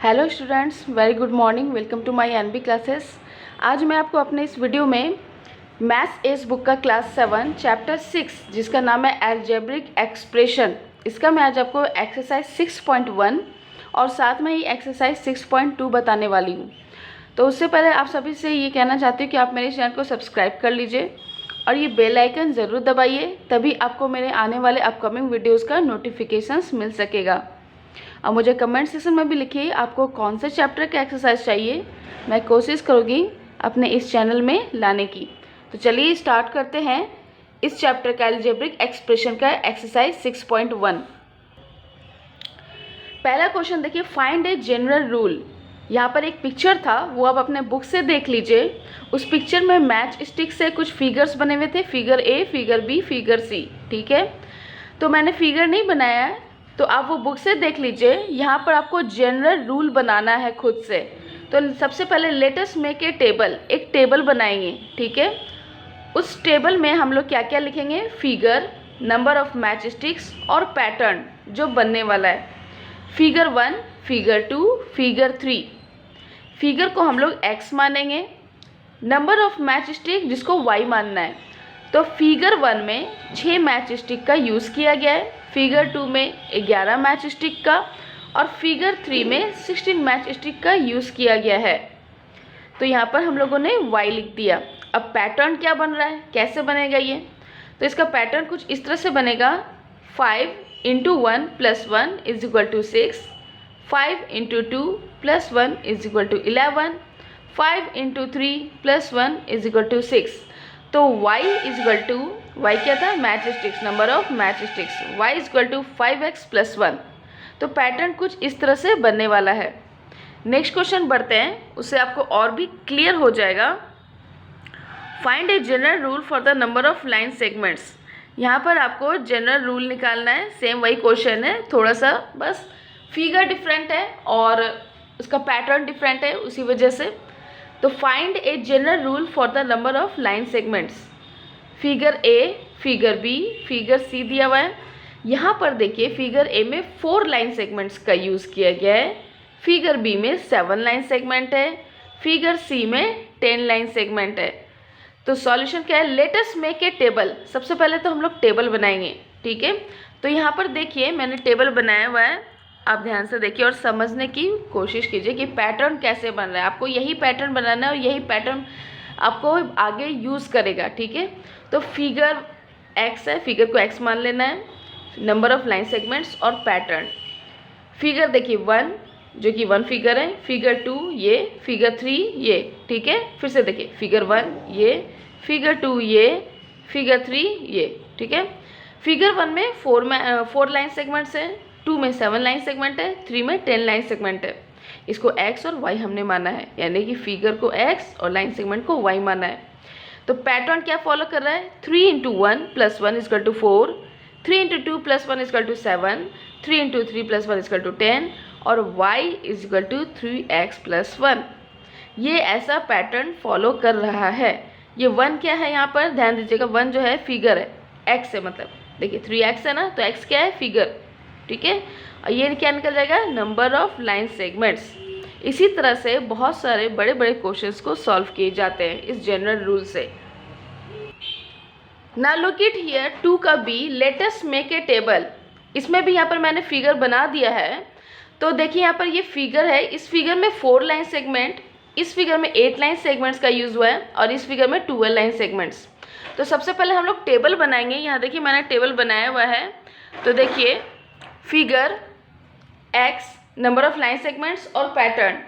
Hello students, very good morning. Welcome to my NB classes. आज मैं आपको अपने इस वीडियो में मैथ्स एस बुक का क्लास 7 चैप्टर 6 जिसका नाम है अलजेब्रिक एक्सप्रेशन, इसका मैं आज आपको एक्सरसाइज 6.1 और साथ में ही एक्सरसाइज 6.2 बताने वाली हूँ। तो उससे पहले आप सभी से ये कहना चाहती हूँ कि आप मेरे चैनल को सब्सक्राइब कर लीजिए और ये बेल आइकन ज़रूर दबाइए, तभी आपको मेरे आने वाले अपकमिंग वीडियोज़ का नोटिफिकेशंस मिल सकेगा। और मुझे कमेंट सेक्शन में भी लिखिए आपको कौन से चैप्टर का एक्सरसाइज चाहिए, मैं कोशिश करूँगी अपने इस चैनल में लाने की। तो चलिए स्टार्ट करते हैं इस चैप्टर का अलजेब्रिक एक्सप्रेशन का एक्सरसाइज 6.1। पहला क्वेश्चन देखिए, फाइंड ए जनरल रूल। यहाँ पर एक पिक्चर था, वो आप अपने बुक से देख लीजिए। उस पिक्चर में मैच स्टिक से कुछ फिगर्स बने हुए थे, figure A, figure B, figure C. ठीक है, तो मैंने फिगर नहीं बनाया है, तो आप वो बुक से देख लीजिए। यहाँ पर आपको जनरल रूल बनाना है खुद से। तो सबसे पहले late us make a table, एक टेबल बनाएंगे। ठीक है, उस टेबल में हम लोग क्या क्या लिखेंगे, figure, number of match sticks और पैटर्न जो बनने वाला है। Figure 1, figure 2, figure 3। फिगर को हम लोग x मानेंगे, नंबर ऑफ मैच स्टिक जिसको y मानना है। तो फिगर 1 में 6 मैच स्टिक का यूज़ किया गया है, फिगर 2 में 11 मैच स्टिक का और फिगर 3 में 16 मैच स्टिक का यूज़ किया गया है। तो यहाँ पर हम लोगों ने y लिख दिया। अब पैटर्न क्या बन रहा है, कैसे बनेगा ये, तो इसका पैटर्न कुछ इस तरह से बनेगा। 5 × 1 + 1 = 6, 5 × 2 + 1 = 11, 5 × 3 + 1 = 6। तो y क्या था, match sticks, number of match sticks, y = 5x + 1। तो पैटर्न कुछ इस तरह से बनने वाला है। नेक्स्ट क्वेश्चन बढ़ते हैं, उससे आपको और भी क्लियर हो जाएगा। Find a general rule for the number of line segments. यहाँ पर आपको जनरल रूल निकालना है। सेम वही क्वेश्चन है, थोड़ा सा बस फिगर डिफरेंट है और उसका पैटर्न डिफरेंट है, उसी वजह से। तो find a general rule for the number of line segments. Figure A, figure B, figure C दिया हुआ है। यहाँ पर देखिए फिगर ए में 4 लाइन सेगमेंट्स का यूज़ किया गया है, फिगर बी में 7 लाइन सेगमेंट है, फिगर सी में 10 लाइन सेगमेंट है। तो सॉल्यूशन क्या है, late us make a table. सबसे पहले तो हम लोग टेबल बनाएंगे। ठीक है, तो यहाँ पर देखिए मैंने टेबल बनाया हुआ है, आप ध्यान से देखिए और समझने की कोशिश कीजिए कि पैटर्न कैसे बन रहा है। आपको यही पैटर्न बनाना है और यही पैटर्न आपको आगे यूज़ करेगा। ठीक है, तो फिगर x है, फिगर को x मान लेना है, नंबर ऑफ लाइन सेगमेंट्स और पैटर्न। फिगर देखिए 1 जो कि 1 फिगर है, फिगर 2 ये, फिगर 3 ये। ठीक है, फिर से देखिए फिगर 1 ये, फिगर 2 ये, फिगर 3 ये। ठीक है, फिगर 1 में 4 लाइन सेगमेंट्स है, 2 में 7 लाइन सेगमेंट है, 3 में 10 लाइन सेगमेंट है। इसको x और y हमने माना है, यानी कि फिगर को x और लाइन सेगमेंट को y माना है। तो पैटर्न क्या फॉलो कर रहा है, 3 × 1 + 1 = 4, 3 × 2 + 1 = 7, 3 × 3 + 1 = 10 और y = 3x + 1। ये ऐसा पैटर्न फॉलो कर रहा है। ये 1 क्या है, यहाँ पर ध्यान दीजिएगा, 1 जो है फिगर है, x है, मतलब देखिए 3x है ना, तो x क्या है, फिगर। ठीक है, और ये क्या निकल जाएगा, नंबर ऑफ लाइन सेगमेंट्स। इसी तरह से बहुत सारे बड़े बड़े क्वेश्चंस को सॉल्व किए जाते हैं इस जनरल रूल से। ना लुक इट हियर 2 का B, let us make a table. इसमें भी यहाँ पर मैंने फिगर बना दिया है। तो देखिए यहाँ पर ये फिगर है, इस फिगर में 4 लाइन सेगमेंट, इस फिगर में 8 लाइन सेगमेंट्स का यूज़ हुआ है और इस फिगर में 12 लाइन सेगमेंट्स। तो सबसे पहले हम लोग टेबल बनाएंगे। यहाँ देखिए मैंने टेबल बनाया हुआ है। तो देखिए figure x, number of line segments और पैटर्न।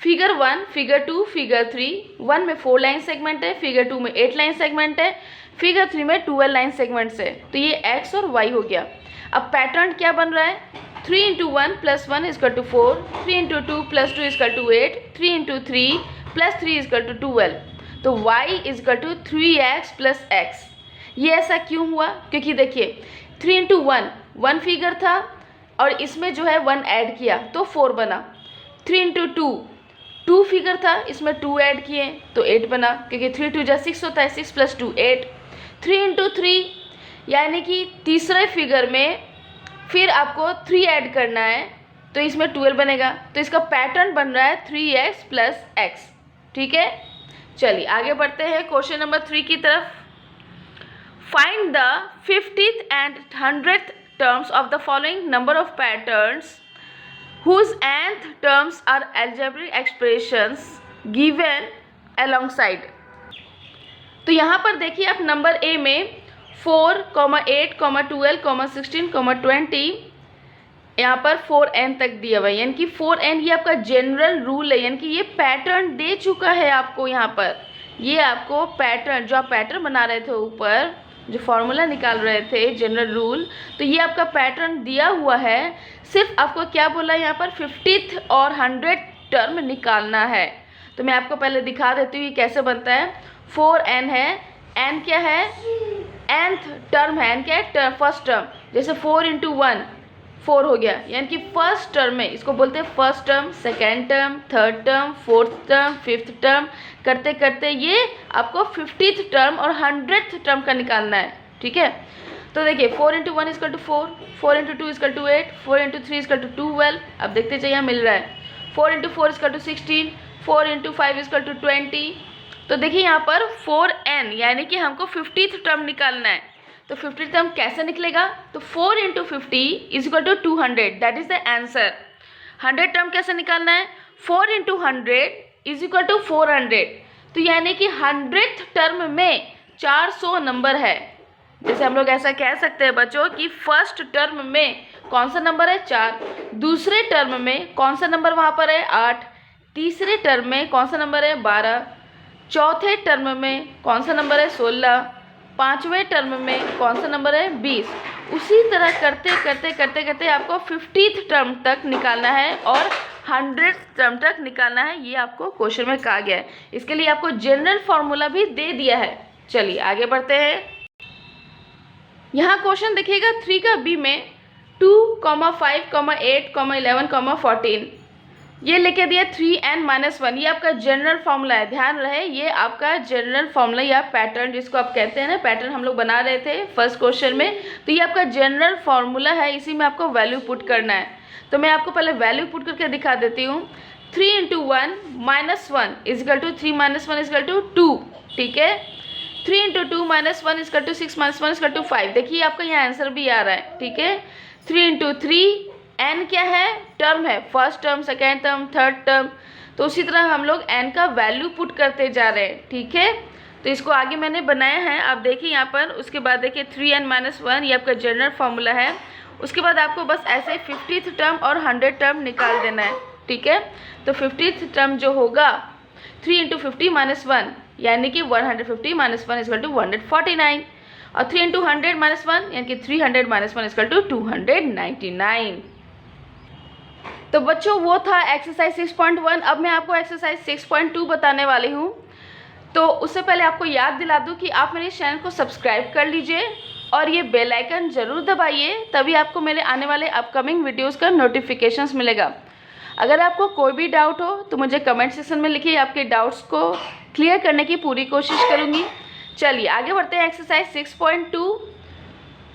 Figure 1, figure 2, figure 3। 1 में 4 लाइन सेगमेंट है, फिगर 2 में 8 लाइन सेगमेंट है, फिगर 3 में 12 लाइन सेगमेंट्स है। तो ये x और y हो गया। अब पैटर्न क्या बन रहा है, 3 × 1 + 1 = 4, 3 × 2 + 2 = 8, 3 × 3 + 3 = 12। तो y = 3x + x। ये ऐसा क्यों हुआ, क्योंकि देखिए 3 × 1 1 फिगर था और इसमें जो है 1 ऐड किया तो 4 बना। 3 × 2 2 फिगर था, इसमें 2 ऐड किए तो 8 बना, क्योंकि 3 × 2 = 6 होता है, 6 + 2 8। 3 × 3 यानी कि तीसरे फिगर में फिर आपको 3 ऐड करना है तो इसमें 12 बनेगा। तो इसका पैटर्न बन रहा है 3x प्लस एक्स। ठीक है, चलिए आगे बढ़ते हैं क्वेश्चन नंबर 3 की तरफ। Find the 50th and 100th terms of the following number of patterns whose nth terms are algebraic expressions given alongside। तो यहाँ पर देखिए आप नंबर ए में 4, 8, 12, 16, 20 यहाँ पर 4n तक दिया हुआ है, यानी कि 4n ये आपका जनरल रूल है, यानी कि ये पैटर्न दे चुका है आपको। यहाँ पर ये आपको पैटर्न, जो आप पैटर्न बना रहे थे ऊपर, जो फॉर्मूला निकाल रहे थे जनरल रूल, तो ये आपका पैटर्न दिया हुआ है। सिर्फ आपको क्या बोला है यहाँ पर 50th और 100th टर्म निकालना है। तो मैं आपको पहले दिखा देती हूँ ये कैसे बनता है। 4n है, n क्या है, nth टर्म है, n क्या है, फर्स्ट टर्म। जैसे 4 × 1 4 हो गया, यानी कि फर्स्ट टर्म में इसको बोलते हैं first term, second term, third term, fourth term, fifth term, करते करते ये आपको 50th टर्म और 100th टर्म का निकालना है। ठीक है, तो देखिए 4 × 1 = 4, 4 × 2 = 8, 4 × 3 = 12। अब देखते चाहिए मिल रहा है। 4 × 4 = 16, 4 × 5 = 20। तो देखिए यहाँ पर 4n यानी कि हमको 50th टर्म निकालना है। तो 50th टर्म कैसे निकलेगा, तो 4 × 50 = 200, that is the answer. 100 term कैसे निकालना है, 4 × 100 = 400। तो यानी कि 100th टर्म में 400 नंबर है। जैसे हम लोग ऐसा कह सकते हैं बच्चों कि फर्स्ट टर्म में कौन सा नंबर है, 4, दूसरे टर्म में कौन सा नंबर वहाँ पर है, 8, तीसरे टर्म में कौन सा नंबर है, 12, चौथे टर्म में कौन सा नंबर है, 16, पाँचवें टर्म में कौन सा नंबर है, 20। उसी तरह करते करते करते करते आपको 50th टर्म तक निकालना है और 100th टर्म तक निकालना है। ये आपको क्वेश्चन में कहा गया है। इसके लिए आपको जनरल फॉर्मूला भी दे दिया है। चलिए आगे बढ़ते हैं। यहाँ क्वेश्चन देखिएगा 3 का बी में 2, 5, 8, 11, 14 ये लेके दिया 3n-1। ये आपका जनरल फॉर्मूला है, ध्यान रहे ये आपका जनरल फॉर्मूला या पैटर्न जिसको आप कहते हैं ना, पैटर्न हम लोग बना रहे थे फर्स्ट क्वेश्चन में। तो ये आपका जनरल फॉर्मूला है, इसी में आपको वैल्यू पुट करना है। तो मैं आपको पहले वैल्यू पुट करके दिखा देती हूँ। 3 × 1 - 1 = 3 - 1 = 2। ठीक है, 3 × 2 - 1 = 6 - 1 = 5। देखिए आपका यहाँ आंसर भी आ रहा है। ठीक है, 3 × 3 n क्या है, टर्म है, first term, second term, third term. तो उसी तरह हम लोग n का वैल्यू पुट करते जा रहे हैं। ठीक है, तो इसको आगे मैंने बनाया है, आप देखिए यहाँ पर। उसके बाद देखिए 3n - 1 ये आपका जनरल फॉर्मूला है। उसके बाद आपको बस ऐसे 50th टर्म और 100 टर्म निकाल देना है। ठीक है, तो 50th टर्म जो होगा 3 × 50 - 1 यानी कि 150 - 1 = 149, और 3 × 100 - 1 यानी कि 300 - 1 = 299। तो बच्चों वो था एक्सरसाइज 6.1। अब मैं आपको एक्सरसाइज 6.2 बताने वाली हूँ। तो उससे पहले आपको याद दिला दूँ कि आप मेरे चैनल को सब्सक्राइब कर लीजिए और ये बेल आइकन ज़रूर दबाइए, तभी आपको मेरे आने वाले अपकमिंग वीडियोस का नोटिफिकेशंस मिलेगा। अगर आपको कोई भी डाउट हो तो मुझे कमेंट सेक्शन में लिखिए, आपके डाउट्स को क्लियर करने की पूरी कोशिश करूँगी। चलिए आगे बढ़ते हैं एक्सरसाइज 6.2।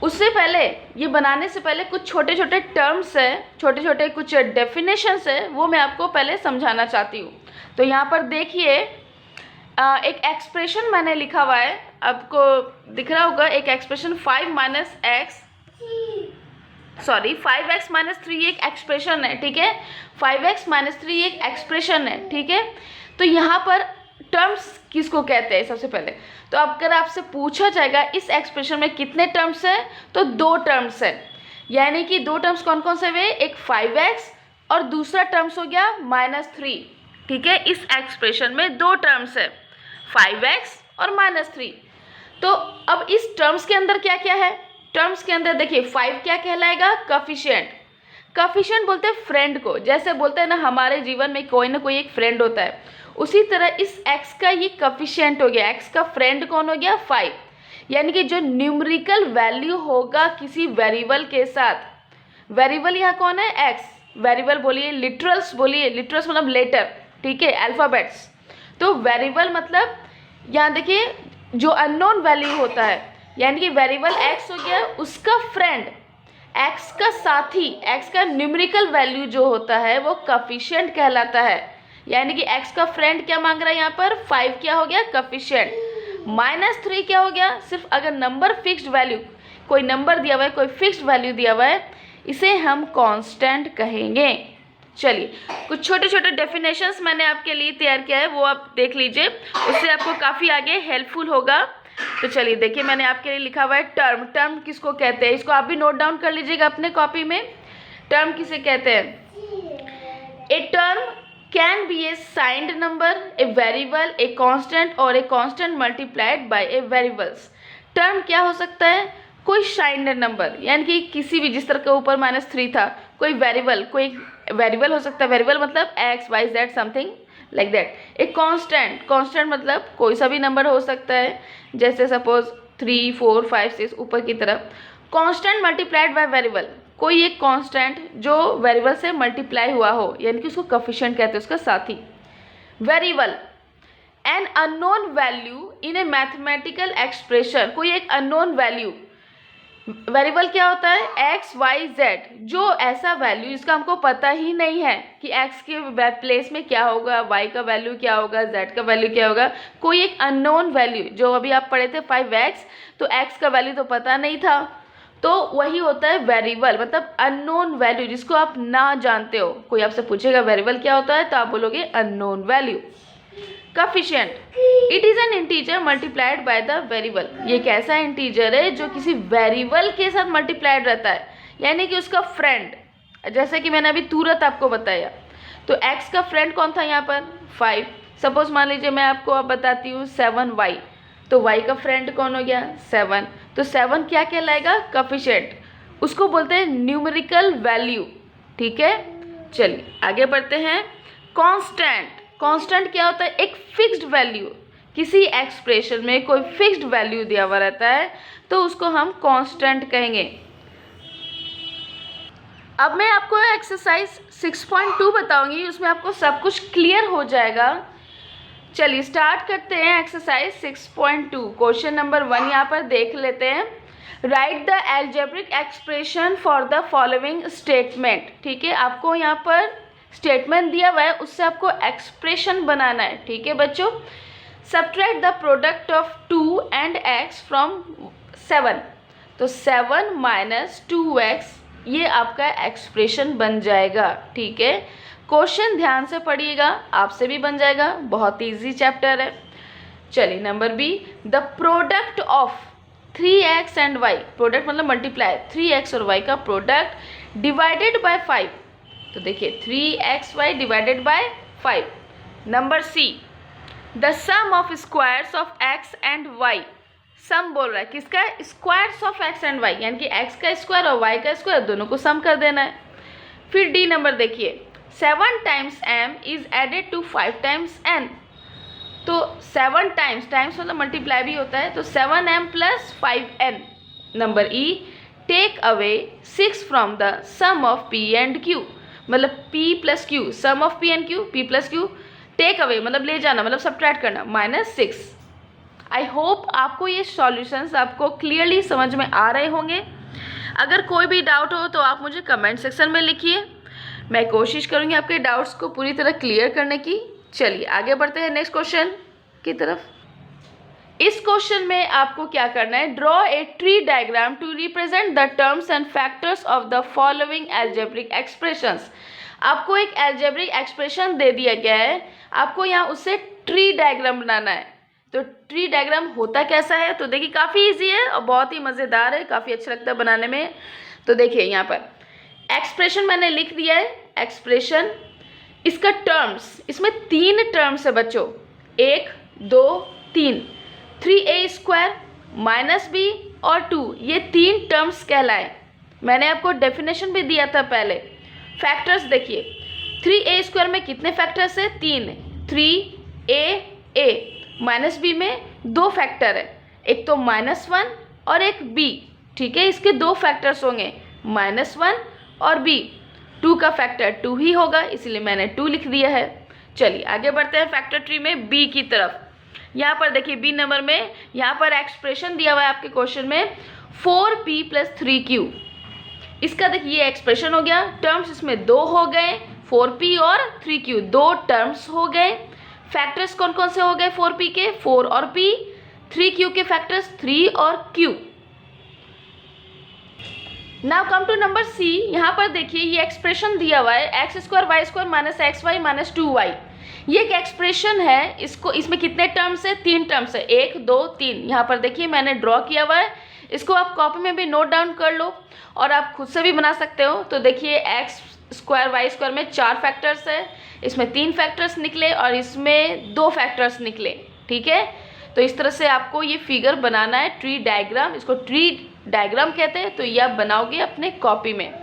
उससे पहले, ये बनाने से पहले कुछ छोटे छोटे टर्म्स है, छोटे छोटे कुछ डेफिनेशंस है, वो मैं आपको पहले समझाना चाहती हूँ। तो यहाँ पर देखिए एक एक्सप्रेशन मैंने लिखा हुआ है, आपको दिख रहा होगा एक एक्सप्रेशन 5x - 3 एक एक्सप्रेशन है। ठीक है, 5x - 3 एक एक्सप्रेशन है। ठीक है, तो यहाँ पर टर्म्स किसको कहते हैं सबसे पहले, तो अगर आपसे पूछा जाएगा इस एक्सप्रेशन में कितने टर्म्स हैं, तो 2 टर्म्स है। यानी कि 2 टर्म्स कौन कौन से हुए, एक 5x और दूसरा टर्म्स हो गया -3। ठीक है, इस एक्सप्रेशन में 2 टर्म्स है, 5x और -3। तो अब इस टर्म्स के अंदर क्या क्या है, टर्म्स के अंदर देखिए 5 क्या कहलाएगा, कॉफिशिएंट। कॉफिशिएंट बोलते हैं फ्रेंड को, जैसे बोलते हैं ना हमारे जीवन में कोई ना कोई एक फ्रेंड होता है, उसी तरह इस x का ये कॉफिशिएंट हो गया। x का फ्रेंड कौन हो गया, 5। यानी कि जो न्यूमेरिकल वैल्यू होगा किसी वेरिएबल के साथ, वेरिएबल यहाँ कौन है, x। वेरिएबल बोलिए, लिटरल्स बोलिए, लिटरल्स मतलब लेटर। ठीक है, अल्फ़ाबेट्स। तो वेरिएबल मतलब यहाँ देखिए जो अननोन वैल्यू होता है, यानी कि वेरिएबल x हो गया, उसका फ्रेंड एक्स का साथी, एक्स का न्यूमेरिकल वैल्यू जो होता है वो कोफिशिएंट कहलाता है। यानी कि एक्स का फ्रेंड क्या मांग रहा है यहाँ पर, 5 क्या हो गया, कोफिशिएंट। -3 क्या हो गया, सिर्फ अगर नंबर फिक्स्ड वैल्यू, कोई नंबर दिया हुआ है, कोई फिक्स्ड वैल्यू दिया हुआ है, इसे हम कांस्टेंट कहेंगे। चलिए, कुछ छोटे छोटे डेफिनेशंस मैंने आपके लिए तैयार किया है, वो आप देख लीजिए, उससे आपको काफ़ी आगे हेल्पफुल होगा। तो चलिए देखिए, मैंने आपके लिए लिखा हुआ है टर्म। टर्म किसको कहते हैं, इसको आप भी नोट डाउन कर लीजिएगा अपने कॉपी में। टर्म किसे कहते हैं? A term can be a signed number, a variable, a constant और a constant multiplied by a variables. Term क्या हो सकता है, कोई साइंड नंबर, यानी कि किसी भी, जिस तरह के ऊपर -3 था, कोई वेरिएबल, कोई वेरिएबल हो सकता है, वेरिएबल मतलब X Y Z something like that. एक कांस्टेंट, कांस्टेंट मतलब कोई सा भी नंबर हो सकता है, जैसे सपोज 3 4 5 6 ऊपर की तरफ। कांस्टेंट मल्टीप्लाइड बाय वेरिएबल, कोई एक कांस्टेंट जो वेरिएबल से मल्टीप्लाई हुआ हो, यानी कि उसको कोफिशिएंट कहते हैं, उसका साथी। Variable, an unknown value in A mathematical expression, कोई एक अननोन वैल्यू। वेरिएबल क्या होता है, एक्स वाई जेड, जो ऐसा वैल्यू जिसका हमको पता ही नहीं है कि एक्स के प्लेस में क्या होगा, वाई का वैल्यू क्या होगा, जेड का वैल्यू क्या होगा, कोई एक अननोन वैल्यू। जो अभी आप पढ़े थे 5x, तो एक्स का वैल्यू तो पता नहीं था, तो वही होता है वेरिएबल, मतलब अननोन वैल्यू, जिसको आप ना जानते हो। कोई आपसे पूछेगा वेरिएबल क्या होता है, तो आप बोलोगे unknown value. Coefficient, it is an integer multiplied by the variable, ये एक ऐसा इंटीजर है जो किसी वेरिएबल के साथ मल्टीप्लाइड रहता है, यानी कि उसका फ्रेंड। जैसे कि मैंने अभी तुरंत आपको बताया, तो x का फ्रेंड कौन था यहाँ पर, 5। सपोज मान लीजिए मैं आपको अब बताती हूँ 7y, तो y का फ्रेंड कौन हो गया, 7। तो 7 क्या कहलाएगा, कोफिशिएंट, उसको बोलते हैं न्यूमेरिकल वैल्यू। ठीक है, चलिए आगे बढ़ते हैं। कांस्टेंट, कांस्टेंट क्या होता है, एक फिक्स्ड वैल्यू, किसी एक्सप्रेशन में कोई फिक्स्ड वैल्यू दिया हुआ रहता है, तो उसको हम कांस्टेंट कहेंगे। अब मैं आपको एक्सरसाइज 6.2 बताऊंगी, उसमें आपको सब कुछ क्लियर हो जाएगा। चलिए स्टार्ट करते हैं एक्सरसाइज 6.2। क्वेश्चन नंबर 1 यहाँ पर देख लेते हैं। Right the algebraic expression for the following statement. ठीक है, आपको यहाँ पर स्टेटमेंट दिया हुआ है, उससे आपको एक्सप्रेशन बनाना है। ठीक है बच्चों, subtract the product of 2 and x from 7, तो 7 - 2x, ये आपका एक्सप्रेशन बन जाएगा। ठीक है, क्वेश्चन ध्यान से पढ़िएगा, आपसे भी बन जाएगा, बहुत इजी चैप्टर है। चलिए number B, the product of 3x and y, product मतलब मल्टीप्लाई, 3x और y का प्रोडक्ट डिवाइडेड बाय 5, तो देखिए 3xy divided by 5। Number C, the sum of squares of x and y, sum बोल रहा है किसका, squares of x and y, यानी कि x का स्क्वायर और y का स्क्वायर, दोनों को सम कर देना है। फिर डी नंबर देखिए, 7 times m is added to 5 times n, तो 7 टाइम्स, टाइम्स मतलब मल्टीप्लाई भी होता है, तो 7m + 5n। Number E, take away 6 from the sum of p and q, मतलब p + q, sum of p and q, p + q, take away मतलब ले जाना, मतलब सब्ट्रैक्ट करना, -6। आई होप आपको ये सॉल्यूशंस आपको क्लियरली समझ में आ रहे होंगे। अगर कोई भी डाउट हो तो आप मुझे कमेंट सेक्शन में लिखिए, मैं कोशिश करूँगी आपके डाउट्स को पूरी तरह क्लियर करने की। चलिए आगे बढ़ते हैं नेक्स्ट क्वेश्चन की तरफ। इस क्वेश्चन में आपको क्या करना है, draw a tree diagram to represent the terms and factors of the following algebraic expressions. आपको एक एल्जेब्रिक एक्सप्रेशन दे दिया गया है, आपको यहाँ उससे ट्री डायग्राम बनाना है। तो ट्री डायग्राम होता कैसा है, तो देखिए काफ़ी इजी है और बहुत ही मज़ेदार है, काफ़ी अच्छा लगता है बनाने में। तो देखिए यहाँ पर एक्सप्रेशन मैंने लिख दिया है, एक्सप्रेशन, इसका टर्म्स, इसमें 3 टर्म्स है बच्चों, 1 2 3, 3a² -b और 2, ये 3 टर्म्स कहलाए। मैंने आपको डेफिनेशन भी दिया था पहले। फैक्टर्स देखिए, 3a² में कितने फैक्टर्स है, 3, 3a -b में 2 फैक्टर है, एक तो -1 और एक b। ठीक है, इसके 2 फैक्टर्स होंगे, -1 और b। 2 का फैक्टर 2 ही होगा, इसलिए मैंने 2 लिख दिया है। चलिए आगे बढ़ते हैं फैक्टर ट्री में b की तरफ। यहाँ पर देखिए बी नंबर में, यहाँ पर एक्सप्रेशन दिया हुआ है आपके क्वेश्चन में 4p + 3q। इसका देखिए एक्सप्रेशन हो गया, टर्म्स इसमें दो हो गए, 4p और 3q, दो टर्म्स हो गए। फैक्टर्स कौन कौन से हो गए 4p के, 4 और p, 3q के फैक्टर्स 3 और q। Now come to number C. यहाँ पर देखिए ये एक्सप्रेशन दिया हुआ है x square Y square minus X Y minus 2y। ये एक एक्सप्रेशन है, इसको इसमें कितने टर्म्स है, 3 टर्म्स है, 1 2 3। यहाँ पर देखिए मैंने ड्रॉ किया हुआ है, इसको आप कॉपी में भी नोट डाउन कर लो और आप खुद से भी बना सकते हो। तो देखिए एक्स स्क्वायर वाई स्क्वायर में 4 फैक्टर्स है, इसमें 3 फैक्टर्स निकले और इसमें 2 फैक्टर्स निकले। ठीक है, तो इस तरह से आपको ये फिगर बनाना है, ट्री डायग्राम, इसको ट्री डायग्राम कहते हैं। तो ये आप बनाओगे अपने कॉपी में।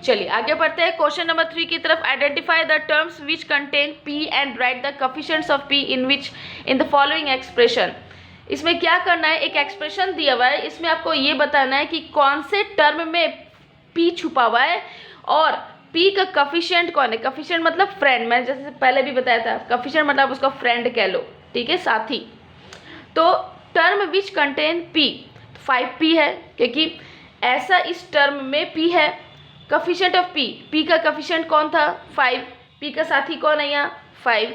चलिए आगे बढ़ते हैं क्वेश्चन नंबर 3 की तरफ। Identify the terms which contain p and right the coefficients of p in the following expression. इसमें क्या करना है, एक एक्सप्रेशन दिया हुआ है, इसमें आपको ये बताना है कि कौन से टर्म में p छुपा हुआ है और p का कोएफिशिएंट कौन है। कोएफिशिएंट मतलब फ्रेंड, मैंने जैसे पहले भी बताया था, कोएफिशिएंट मतलब उसका फ्रेंड कह लो, ठीक है, साथी। तो term which contain p, 5p है क्योंकि ऐसा इस टर्म में p है। कोएफिशिएंट ऑफ p का कोएफिशिएंट कौन था 5, p का साथी कौन है यहाँ 5।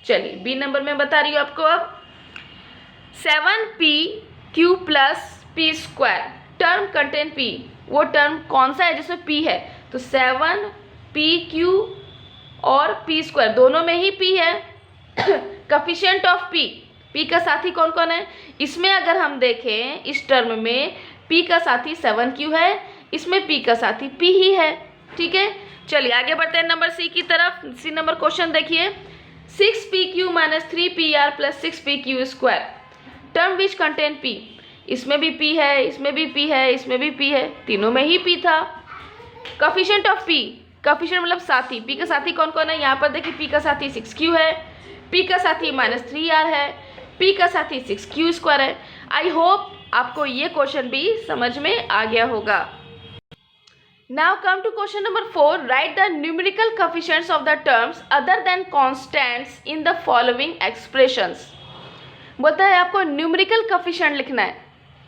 चलिए बी नंबर में बता रही हूँ आपको अब। 7pq plus p square, term contain p, वो टर्म कौन सा है जिसमें p है। तो 7pq और p स्क्वायर दोनों में ही p है। कोएफिशिएंट ऑफ p का साथी कौन कौन है, इसमें अगर हम देखें इस टर्म में p का साथी 7q है, इसमें p का साथी p ही है। ठीक है, चलिए आगे बढ़ते हैं नंबर सी की तरफ। सी नंबर क्वेश्चन देखिए, 6pq minus 3pr plus 6pq square, term which contain p, इसमें भी p है, इसमें भी p है, इसमें भी p है, तीनों में ही p था। कोएफिशिएंट ऑफ p, कोएफिशिएंट मतलब साथी, p का साथी कौन कौन है, यहाँ पर देखिए p का साथी 6q है, p का साथी माइनस 3r है, p का साथी 6q स्क्वायर है। आई होप आपको ये क्वेश्चन भी समझ में आ गया होगा। Now come to question number 4. Write the numerical coefficients of the terms other than constants in the following expressions. बोलता है आपको न्यूमेरिकल कोएफिशिएंट लिखना है।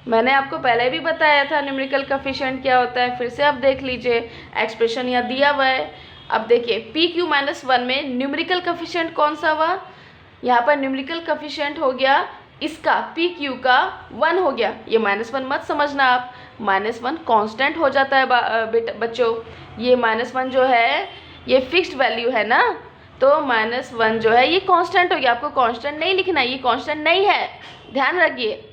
मैंने आपको पहले भी बताया था न्यूमेरिकल कोएफिशिएंट क्या होता है, फिर से आप देख लीजिए, एक्सप्रेशन यहाँ दिया हुआ है। अब देखिए pq माइनस 1 में न्यूमेरिकल कोएफिशिएंट कौन सा हुआ, यहाँ पर न्यूमेरिकल कोएफिशिएंट हो गया इसका pq का 1 हो गया। ये -1 मत समझना आप, -1 कांस्टेंट हो जाता है बच्चों। ये -1 जो है ये फिक्स्ड वैल्यू है ना, तो -1 जो है ये कांस्टेंट हो गया। आपको कांस्टेंट नहीं लिखना, ये कांस्टेंट नहीं है, ध्यान रखिए।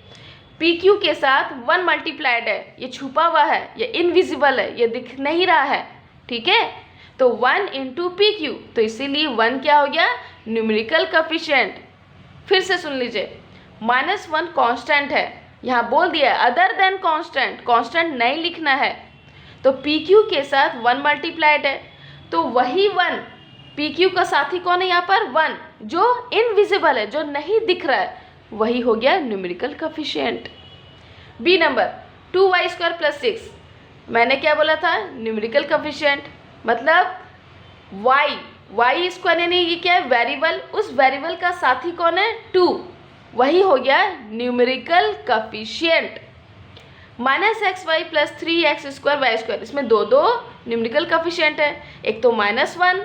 pq के साथ 1 मल्टीप्लाइड है, ये छुपा हुआ है, ये इनविजिबल है, ये दिख नहीं रहा है। ठीक है, तो 1 इंटू pq, तो इसीलिए 1 क्या हो गया न्यूमेरिकल कोएफिशिएंट। फिर से सुन लीजिए, -1 कांस्टेंट है, यहाँ बोल दिया अदर देन कांस्टेंट, कांस्टेंट नहीं लिखना है। तो pq के साथ 1 मल्टीप्लाइड है, तो वही 1, pq का साथी कौन है यहाँ पर 1, जो इनविजिबल है, जो नहीं दिख रहा है, वही हो गया numerical coefficient. B number 2y square plus 6, मैंने क्या बोला था न्यूमेरिकल कोएफिशिएंट मतलब y स्क्वायर यानी ये क्या है वेरिएबल, उस वेरिएबल का साथी कौन है 2, वही हो गया numerical coefficient. -xy plus 3x square Y square, इसमें दो न्यूमेरिकल कोएफिशिएंट है, एक तो -1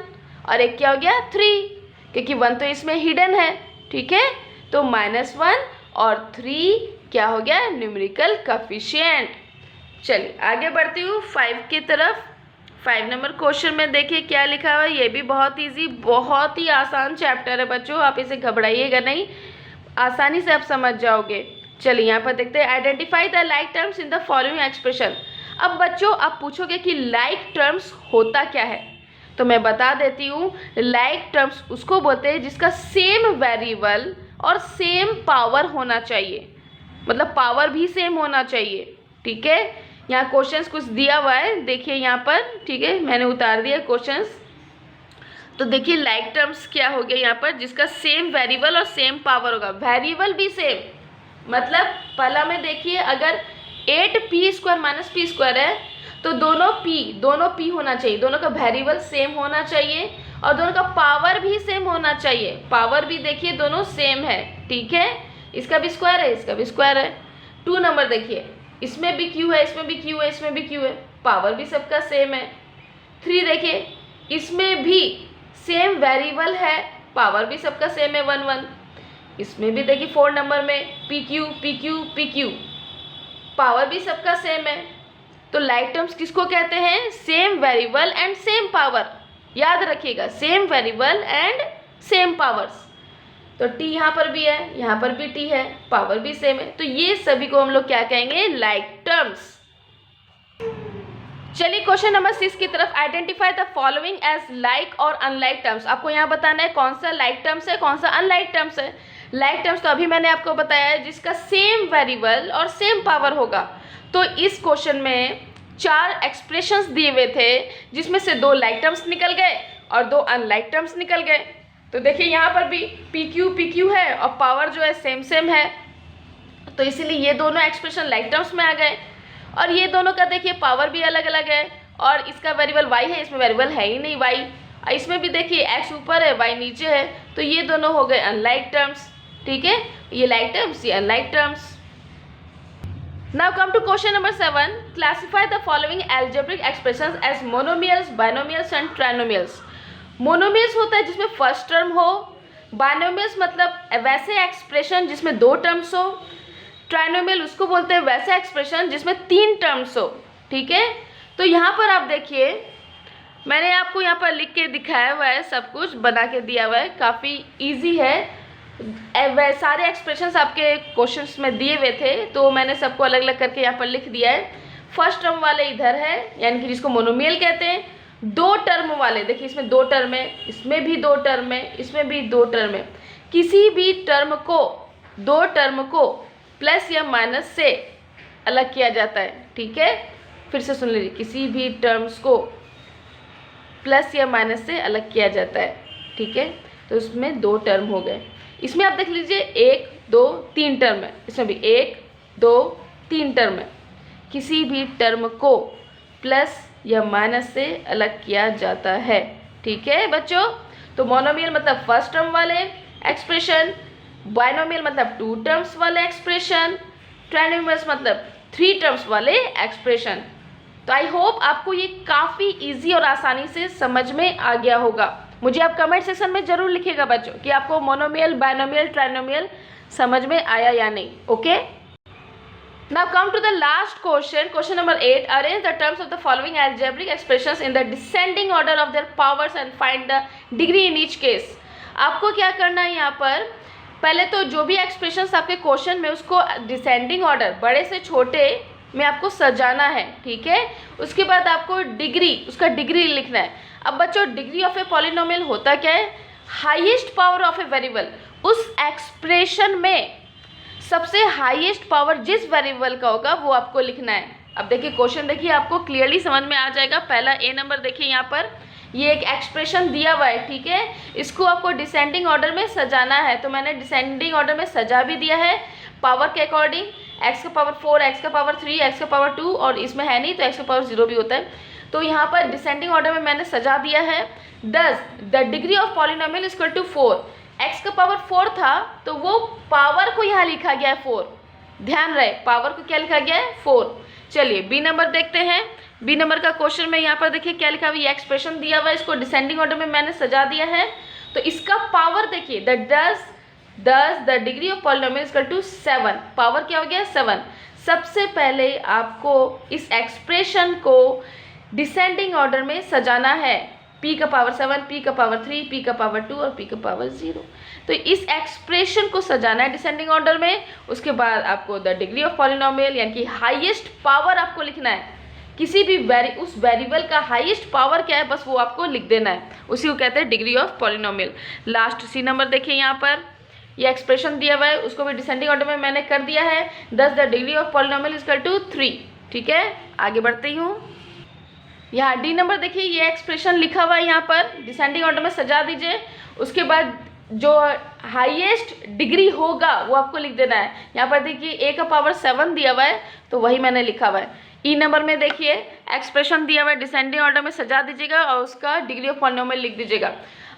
और एक क्या हो गया 3, क्योंकि 1 तो इसमें हिडन है। ठीक है, तो -1 और 3 क्या हो गया न्यूमेरिकल कोएफिशिएंट। चलिए आगे बढ़ती हूँ 5 की तरफ। 5 नंबर क्वेश्चन में देखिए क्या लिखा हुआ है, ये भी बहुत ईजी, बहुत ही आसान चैप्टर है बच्चों, आप इसे घबराइएगा नहीं, आसानी से आप समझ जाओगे। चलिए यहाँ पर देखते हैं, identify the like terms in the following expression. अब बच्चों आप पूछोगे कि लाइक टर्म्स होता क्या है, तो मैं बता देती हूँ, लाइक टर्म्स उसको बोलते हैं जिसका सेम वेरिएबल और सेम पावर होना चाहिए, मतलब पावर भी सेम होना चाहिए। ठीक है, यहाँ क्वेश्चंस कुछ दिया हुआ है, देखिए यहाँ पर, ठीक है, मैंने उतार दिया क्वेश्चंस। तो देखिए लाइक टर्म्स क्या हो गया यहाँ पर, जिसका सेम वेरिएबल और सेम पावर होगा, वेरिएबल भी सेम, मतलब पहला में देखिए अगर 8p square minus p square है तो दोनों p होना चाहिए, दोनों का वेरिएबल सेम होना चाहिए और दोनों का पावर भी सेम होना चाहिए। पावर भी देखिए दोनों सेम है। ठीक है, इसका भी स्क्वायर है, इसका भी स्क्वायर है। 2 नंबर देखिए, इसमें भी q है, इसमें भी q है, इसमें भी q है, पावर भी सबका सेम है। 3 देखिए, इसमें भी सेम वेरिएबल है, पावर भी सबका सेम है 1 1। इसमें भी देखिए 4 नंबर में PQ पावर भी सबका सेम है। तो लाइक टर्म्स किसको कहते हैं? Same variable and same power. याद रखिएगा, same variable and same powers. तो T यहाँ पर भी है, यहाँ पर भी T है, पावर भी सेम है। तो ये सभी को हम लोग क्या कहेंगे? Like terms. चलिए क्वेश्चन नंबर 6 की तरफ। Identify the following as like और अनलाइक टर्म्स। आपको यहाँ बताना है कौन सा लाइक टर्म्स है, कौन सा अनलाइक टर्म्स है। लाइक टर्म्स तो अभी मैंने आपको बताया है, जिसका सेम वेरिएबल और सेम पावर होगा। तो इस क्वेश्चन में 4 एक्सप्रेशंस दिए हुए थे, जिसमें से 2 लाइक टर्म्स निकल गए और 2 अनलाइक टर्म्स निकल गए। तो देखिए यहाँ पर भी PQ है और पावर जो है सेम है, तो इसीलिए ये दोनों एक्सप्रेशन लाइक टर्म्स में आ गए। और ये दोनों का देखिए पावर भी अलग अलग है, और इसका वेरिएबल y है, इसमें वेरिएबल है ही नहीं y। इसमें भी देखिए x ऊपर है, y नीचे है, तो ये दोनों हो गए अनलाइक टर्म्स। ठीक है, ये लाइक टर्म्स, ये unlike terms. Now come to question number 7। Classify the following algebraic expressions as monomials, binomials and trinomials. Monomials होता है जिसमें फर्स्ट टर्म हो, बाइनोमियल्स मतलब वैसे एक्सप्रेशन जिसमें 2 टर्म्स हो, ट्राइनोमियल उसको बोलते हैं वैसा एक्सप्रेशन जिसमें 3 टर्म्स हो। ठीक है, तो यहाँ पर आप देखिए, मैंने आपको यहाँ पर लिख के दिखाया हुआ है, सब कुछ बना के दिया हुआ है, काफ़ी इजी है। वह सारे एक्सप्रेशंस आपके क्वेश्चंस में दिए हुए थे, तो मैंने सबको अलग अलग करके यहाँ पर लिख दिया है। फर्स्ट टर्म वाले इधर है, यानी कि जिसको मोनोमियल कहते हैं। 2 टर्म वाले देखिए, इसमें 2 टर्म है, इसमें भी 2 टर्म है, इसमें भी 2 टर्म है। किसी भी टर्म को, 2 टर्म को प्लस या माइनस से अलग किया जाता है। ठीक है, फिर से सुन लीजिए, किसी भी टर्म्स को प्लस या माइनस से अलग किया जाता है। ठीक है, तो इसमें 2 टर्म हो गए। इसमें आप देख लीजिए 1 2 3 टर्म है, इसमें भी 1 2 3 टर्म है। किसी भी टर्म को प्लस या माइनस से अलग किया जाता है। ठीक है बच्चों, तो मोनोमियल मतलब फर्स्ट टर्म वाले एक्सप्रेशन, बाइनोमियल मतलब 2 टर्म्स वाले एक्सप्रेशन, ट्राइनोमियल्स मतलब 3 टर्म्स वाले एक्सप्रेशन। तो आई होप आपको ये काफ़ी इजी और आसानी से समझ में आ गया होगा। मुझे आप कमेंट सेक्शन में जरूर लिखिएगा बच्चों कि आपको मोनोमियल, बाइनोमियल, ट्राइनोमियल समझ में आया या नहीं। Okay, now come to the last question, question number 8। Arrange the terms of the following algebraic expressions in the descending order of their powers and find the degree in each case. आपको क्या करना है यहाँ पर, पहले तो जो भी एक्सप्रेशंस आपके क्वेश्चन में, उसको डिसेंडिंग ऑर्डर, बड़े से छोटे में आपको सजाना है। ठीक है, उसके बाद आपको डिग्री, उसका डिग्री लिखना है। अब बच्चों, डिग्री ऑफ ए पॉलिनोमियल होता क्या है? Highest power of a variable. उस एक्सप्रेशन में सबसे हाईएस्ट पावर जिस वेरिएबल का होगा वो आपको लिखना है। अब देखिए क्वेश्चन, देखिए आपको क्लियरली समझ में आ जाएगा। पहला ए नंबर देखिए, यहाँ पर ये एक एक्सप्रेशन दिया हुआ है। ठीक है, इसको आपको डिसेंडिंग ऑर्डर में सजाना है, तो मैंने डिसेंडिंग ऑर्डर में सजा भी दिया है पावर के अकॉर्डिंग। एक्स का पावर 4, एक्स का पावर 3, एक्स का पावर 2, और इसमें है नहीं तो एक्स का पावर 0 भी होता है। तो यहाँ पर डिसेंडिंग ऑर्डर में मैंने सजा दिया है। Thus the degree of polynomial is equal to 4। एक्स का पावर 4 था, तो वो पावर को यहाँ लिखा गया है 4। ध्यान रहे, पावर को क्या लिखा गया है? 4। चलिए बी नंबर देखते हैं। बी नंबर का क्वेश्चन में यहाँ पर देखिए क्या लिखा हुआ है, ये एक्सप्रेशन दिया हुआ है, इसको डिसेंडिंग ऑर्डर में मैंने सजा दिया है। तो इसका पावर देखिए, the degree of polynomial is equal to 7। Power क्या हो गया? 7। सबसे पहले आपको इस एक्सप्रेशन को डिसेंडिंग ऑर्डर में सजाना है। p का पावर 7, p का पावर 3, p का पावर 2 और p का पावर 0। तो इस एक्सप्रेशन को सजाना है डिसेंडिंग ऑर्डर में। उसके बाद आपको द डिग्री ऑफ पॉलिनोमियल यानी कि हाईएस्ट पावर आपको लिखना है। किसी भी उस वेरिएबल का हाईएस्ट पावर क्या है, बस वो आपको लिख देना है, उसी को कहते हैं degree of polynomial. Last C number देखिए, यहाँ पर ये एक्सप्रेशन दिया हुआ है, उसको भी डिसेंडिंग ऑर्डर में मैंने कर दिया है। Thus the degree of polynomial is equal to 3। ठीक है, आगे बढ़ती हूँ। यहाँ डी नंबर देखिए, ये एक्सप्रेशन लिखा हुआ है, यहाँ पर डिसेंडिंग ऑर्डर में सजा दीजिए। उसके बाद जो हाईएस्ट डिग्री होगा वो आपको लिख देना है। यहाँ पर देखिए ए का पावर 7 दिया हुआ है, तो वही मैंने लिखा हुआ है। ई नंबर में देखिए एक्सप्रेशन दिया हुआ है, डिसेंडिंग ऑर्डर में सजा दीजिएगा और उसका डिग्री ऑफ पॉलिनोमियल लिख दीजिएगा।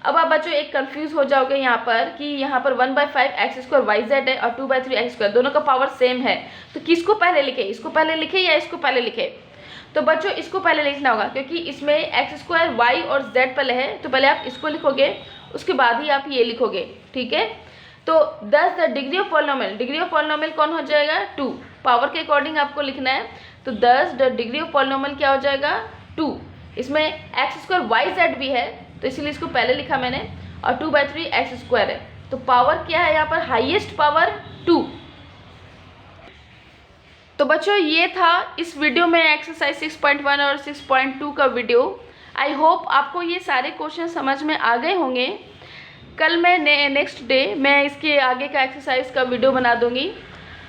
अब आप बच्चों एक कंफ्यूज हो जाओगे यहाँ पर कि यहाँ पर 1/5 x स्क्वायर YZ है और 2/3 x स्क्वायर, दोनों का पावर सेम है, तो किसको पहले लिखे, इसको पहले लिखे या इसको पहले लिखे? तो बच्चों इसको पहले लिखना होगा, क्योंकि इसमें x² y और z पहले है, तो पहले आप इसको लिखोगे, उसके बाद ही आप ये लिखोगे, ठीक है। तो 10 the degree of polynomial, degree of polynomial कौन हो जाएगा 2, पावर के अकॉर्डिंग आपको लिखना है। तो 10 द डिग्री ऑफ पॉलिनोमियल क्या हो जाएगा 2, इसमें x² yz भी है तो इसीलिए इसको पहले लिखा मैंने, और 2/3 x² है। तो पावर क्या है यहाँ पर, हाईएस्ट पावर 2। तो बच्चों ये था इस वीडियो में एक्सरसाइज 6.1 और 6.2 का वीडियो। आई होप आपको ये सारे क्वेश्चन समझ में आ गए होंगे। कल मैं नेक्स्ट डे मैं इसके आगे का एक्सरसाइज का वीडियो बना दूंगी।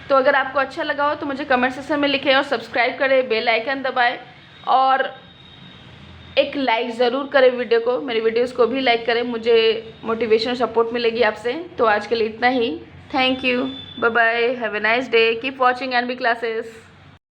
तो अगर आपको अच्छा लगा हो तो मुझे कमेंट सेक्शन में लिखें और सब्सक्राइब करें, बेल आइकन दबाएं और एक लाइक ज़रूर करें वीडियो को, मेरी वीडियोस को भी लाइक करें, मुझे मोटिवेशन सपोर्ट मिलेगी आपसे। तो आज के लिए इतना ही। Thank you, bye bye, have a nice day, keep watching NB classes.